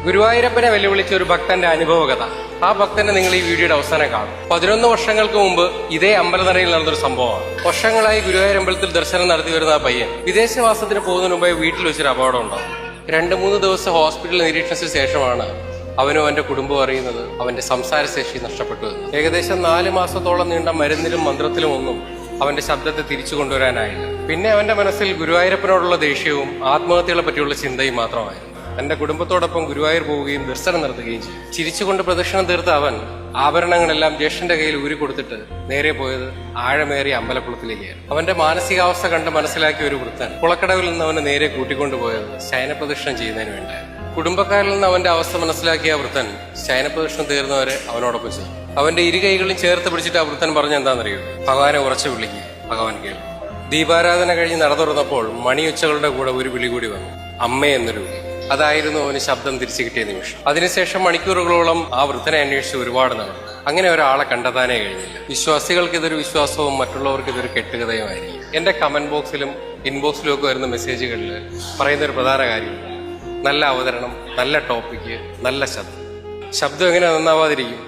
ഗുരുവായൂരപ്പനെ വെല്ലുവിളിച്ച ഒരു ഭക്തന്റെ അനുഭവ കഥ. ആ ഭക്തനെ നിങ്ങൾ ഈ വീഡിയോയുടെ അവസാനം കാണും. 11 വർഷങ്ങൾക്ക് മുമ്പ് ഇതേ അമ്പലനടയിൽ നടന്നൊരു സംഭവമാണ്. വർഷങ്ങളായി ഗുരുവായൂർ അമ്പലത്തിൽ ദർശനം നടത്തി വരുന്ന ആ പയ്യൻ വിദേശവാസത്തിന് പോകുന്നതിന് മുമ്പേ വീട്ടിൽ വെച്ചൊരു അപകടം ഉണ്ടാവും. 2-3 ദിവസം ഹോസ്പിറ്റൽ നിരീക്ഷണത്തിന് ശേഷമാണ് അവനും അവന്റെ കുടുംബവും അറിയുന്നത് അവന്റെ സംസാരശേഷി നഷ്ടപ്പെട്ടു എന്ന്. ഏകദേശം 4 മാസത്തോളം നീണ്ട മരുന്നിലും മന്ത്രത്തിലും ഒന്നും അവന്റെ ശബ്ദത്തെ തിരിച്ചു കൊണ്ടുവരാനായില്ല. പിന്നെ അവന്റെ മനസ്സിൽ ഗുരുവായൂരപ്പനോടുള്ള ദേഷ്യവും ആത്മഹത്യകളെ പറ്റിയുള്ള ചിന്തയും മാത്രമായിരുന്നു. തന്റെ കുടുംബത്തോടൊപ്പം ഗുരുവായൂർ പോവുകയും ദർശനം നടത്തുകയും ചെയ്തു. ചിരിച്ചുകൊണ്ട് പ്രദക്ഷിണം തീർത്ത അവൻ ആഭരണങ്ങളെല്ലാം ജ്യേഷ്ഠന്റെ കയ്യിൽ ഊരി കൊടുത്തിട്ട് നേരെ പോയത് ആഴമേറിയ അമ്പലക്കുളത്തിലേക്കായിരുന്നു. അവന്റെ മാനസികാവസ്ഥ കണ്ട് മനസ്സിലാക്കിയ ഒരു വൃത്തൻ കുളക്കടവിൽ നിന്ന് അവനെ നേരെ കൂട്ടിക്കൊണ്ടുപോയത് ശയനപ്രദക്ഷിണം ചെയ്യുന്നതിന് വേണ്ടിയായിരുന്നു. കുടുംബക്കാരിൽ നിന്ന് അവന്റെ അവസ്ഥ മനസ്സിലാക്കിയ വൃത്തൻ ശയനപ്രദക്ഷിണം തീർന്നവരെ അവനോടൊപ്പം ചെയ്തു. അവന്റെ ഇരു കൈകളും ചേർത്ത് പിടിച്ചിട്ട് ആ വൃത്തൻ പറഞ്ഞെന്താണെന്നറിയോ? ഭഗവാനെ ഉറച്ചു വിളിക്കുക, ഭഗവാൻ കേൾക്കും. ദീപാരാധന കഴിഞ്ഞ് നട തുറന്നപ്പോൾ മണിയൊച്ചകളുടെ കൂടെ ഒരു വിളി കൂടി വന്നു, അമ്മേ എന്നൊരു വിളി. അതായിരുന്നു അവന് ശബ്ദം തിരിച്ചു കിട്ടിയ നിമിഷം. അതിനുശേഷം മണിക്കൂറുകളോളം ആ വൃത്തനെ അന്വേഷിച്ച് ഒരുപാട് നടന്നു. അങ്ങനെ ഒരാളെ കണ്ടെത്താനേ കഴിഞ്ഞില്ല. വിശ്വാസികൾക്ക് ഇതൊരു വിശ്വാസവും മറ്റുള്ളവർക്ക് ഇതൊരു കെട്ടുകഥയുമായിരിക്കും. എന്റെ കമന്റ് ബോക്സിലും ഇൻബോക്സിലും ഒക്കെ വരുന്ന മെസ്സേജുകളിൽ പറയുന്ന ഒരു പ്രധാന കാര്യമുണ്ട്, നല്ല അവതരണം, നല്ല ടോപ്പിക്ക്, നല്ല ശബ്ദം. ശബ്ദം എങ്ങനെ നന്നാവാതിരിക്കും?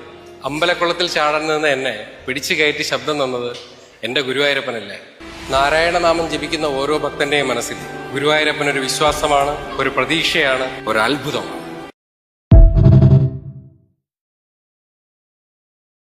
അമ്പലക്കുളത്തിൽ ചാടാൻ നിന്ന് എന്നെ പിടിച്ചു കയറ്റി ശബ്ദം തന്നത് എന്റെ ഗുരുവായൂരപ്പനല്ലേ? നാരായണനാമം ജപിക്കുന്ന ഓരോ ഭക്തന്റെയും മനസ്സിൽ ഗുരുവായൂരപ്പൻ ഒരു വിശ്വാസമാണ്, ഒരു പ്രതീക്ഷയാണ്, ഒരു അത്ഭുതമാണ്.